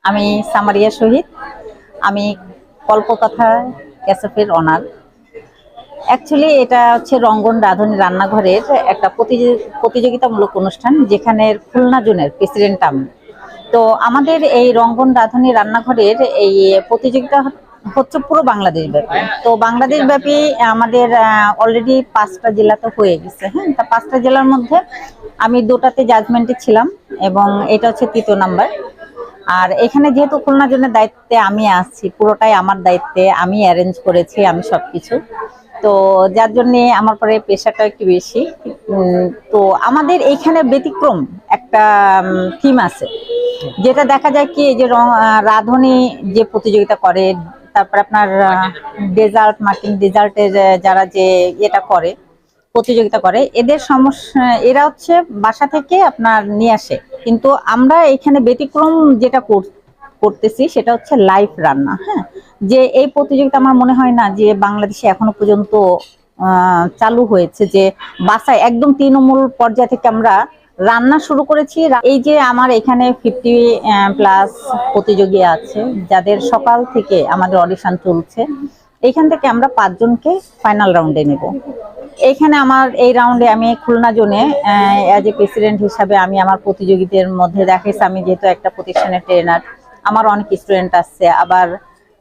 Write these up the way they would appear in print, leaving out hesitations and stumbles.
আমি সামারিয়া শহীদ। আমি কল্পকথা ক্যাসেফের honour. Actually এটা হচ্ছে রঙ্গন রাঁধুনি রান্নাঘরের একটা প্রতিযোগিতামূলক অনুষ্ঠান, যেখানে খুলনা জোনের প্রেসিডেন্ট আমি। তো আমাদের এই রঙ্গন রাঁধুনি রান্নাঘরের এই প্রতিযোগিতা হচ্ছে পুরো বাংলাদেশ ব্যাপী। তো বাংলাদেশ ব্যাপী আমাদের অলরেডি 5টা জেলাতে হয়ে গেছে। হ্যাঁ, তা 5টা জেলার মধ্যে আমি 2টাতে জাজমেন্টে ছিলাম এবং এটা হচ্ছে 3য় নাম্বার। আর এখানে যেহেতু খুলনা জোনের দায়িত্বে আমি আছি, পুরোটাই আমার দায়িত্বে, আমি অ্যারেঞ্জ করেছি, আমি সবকিছু। তো যার জন্য আমার পরে প্রেশারটা একটু বেশি। তো আমাদের এইখানে ব্যতিক্রম একটা থিম আছে, যেটা দেখা যায় কি যে রাঁধুনি যে প্রতিযোগিতা করে, তারপর আপনার ডেজার্ট মার্কিন ডেজার্টের যারা যে এটা করে প্রতিযোগিতা করে, এদের সমস্যা এরা হচ্ছে বাসা থেকে আপনার নিয়ে আসে। কিন্তু আমরা এখানে ব্যতিক্রম যেটা করতেছি সেটা হচ্ছে লাইভ রান্না। হ্যাঁ, যে এই প্রতিযোগিতা আমার মনে হয় না যে বাংলাদেশে এখনো পর্যন্ত চালু হয়েছে, যে বাসায় একদম তৃণমূল পর্যায় থেকে আমরা রান্না শুরু করেছি। এই যে আমার এখানে 50+ প্রতিযোগী আছে, যাদের সকাল থেকে আমাদের অডিশন চলছে। এইখান থেকে আমরা 5 জনকে ফাইনাল রাউন্ডে নেব। এইখানে আমার এই রাউন্ডে আমি খুলনা জোনে অ্যাজ এ প্রেসিডেন্ট হিসাবে আমি আমার প্রতিযোগীদের মধ্যে দেখাইছি, আমি যেহেতু একটা প্রতিষ্ঠানের ট্রেনার, আমার অনেক স্টুডেন্ট আছে, আবার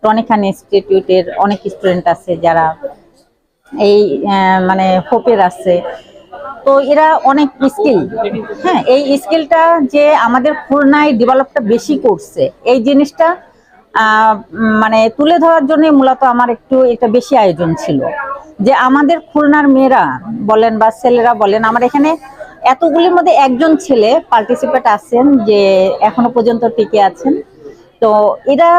টনি খান ইনস্টিটিউটের অনেক স্টুডেন্ট আছে যারা এই মানে হোপের আছে। তো এরা অনেক স্কিল। হ্যাঁ, এই স্কিলটা যে আমাদের খুলনায় ডেভেলপটা বেশি করছে, এই জিনিসটা মানে তুলে ধরার জন্য মূলত আমার একটু এটা বেশি আয়োজন ছিল, যে আমাদের খুলনার মেয়েরা বলেন বা ছেলেরা বলেন, আমার এখানে এতগুলির মধ্যে একজন ছেলে পার্টিসিপেট আছেন যে এখনো পর্যন্ত টিকে আছেন। তো এরা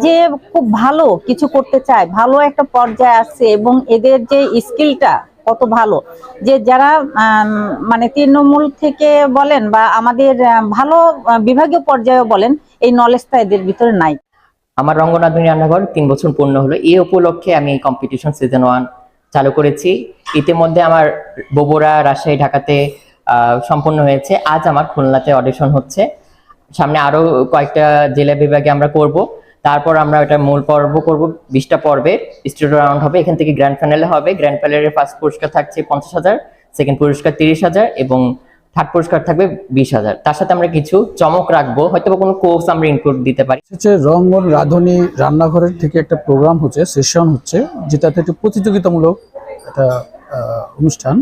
যে খুব ভালো কিছু করতে চায়, ভালো একটা পর্যায়ে আছে, এবং এদের যে স্কিলটা কত ভালো, যে যারা মানে তৃণমূল থেকে বলেন বা আমাদের ভালো বিভাগীয় পর্যায়ে বলেন, এই নলেজটা এদের ভিতরে নাই। আমার রঙ্গন রাঁধুনি রান্নাঘর 3 বছর পূর্ণ হলো। এই উপলক্ষে আমি কম্পিটিশন সিজন 1 চালু করেছি। ইতিমধ্যে আমার বগুড়া, রাজশাহী, ঢাকাতে সম্পন্ন হয়েছে। আজ আমার খুলনাতে অডিশন হচ্ছে। সামনে আরো কয়েকটা জেলা বিভাগে আমরা করব। তারপর আমরা এটা মূল পর্ব করব। 20টা পর্বে স্টুডিও রাউন্ড হবে। এখান থেকে গ্র্যান্ড ফাইনালে হবে। গ্র্যান্ড ফাইনালের ফার্স্ট পুরস্কার থাকছে 50,000, সেকেন্ড পুরস্কার 30,000 এবং থার্ড পুরস্কার থাকবে 20,000। তার সাথে আমরা কিছু চমক রাখবো, হয়তো কোনো কোর্স আমরা ইনক্লুড দিতে পারি। হচ্ছে রঙ্গন রাঁধুনি রান্নাঘরের থেকে একটা প্রোগ্রাম হচ্ছে, সেশন হচ্ছে, যেটাতে একটি প্রতিযোগিতামূলক একটা অনুষ্ঠান,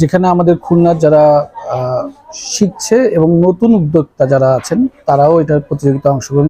যেখানে আমাদের খুলনার যারা শিখছে এবং নতুন উদ্যোক্তা যারা আছেন তারাও এটার প্রতিযোগিতায় অংশগ্রহণ